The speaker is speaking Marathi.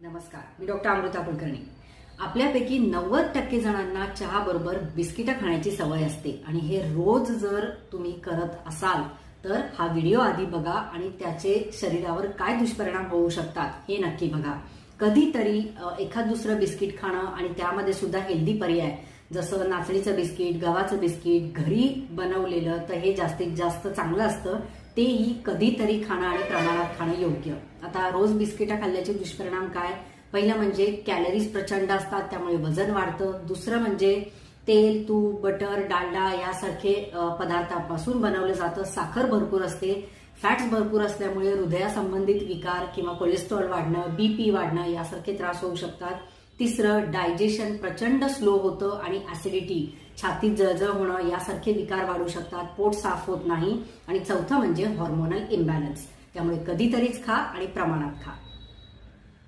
नमस्कार, मी डॉक्टर अमृता कुलकर्णी। आपल्यापैकी 90% जणांना चहा बरोबर बिस्किटं खाण्याची सवय असते आणि हे रोज जर तुम्ही करत असाल तर हा व्हिडिओ आधी बघा आणि त्याचे शरीरावर काय दुष्परिणाम होऊ शकतात हे नक्की बघा। कधीतरी एखाद दुसरं बिस्किट खाणं आणि त्यामध्ये सुद्धा हेल्दी पर्याय जसं नाचणीचं बिस्किट, गव्हाचं बिस्किट घरी बनवलेलं तर हे जास्तीत जास्त चांगलं असतं। तेही कधीतरी खाणं आणि प्रमाणात खाणं योग्य। आता रोज बिस्किटं खाल्ल्याचे दुष्परिणाम काय? पहिलं म्हणजे कॅलरीज प्रचंड असतात, त्यामुळे वजन वाढतं। दुसरं म्हणजे तेल, तूप, बटर, डालडा यासारखे पदार्थांपासून बनवलं जातं। साखर भरपूर असते, फॅट्स भरपूर असल्यामुळे हृदयासंबंधित विकार किंवा कोलेस्ट्रॉल वाढणं, बीपी वाढणं यासारखे त्रास होऊ शकतात। तिसरं, डायजेशन प्रचंड स्लो होतं आणि ऍसिडिटी, छातीत जळजळ होणं यासारखे विकार वाढू शकतात। पोट साफ होत नाही। आणि चौथं म्हणजे हॉर्मोनल इम्बॅलन्स। त्यामुळे कधीतरीच खा आणि प्रमाणात खा।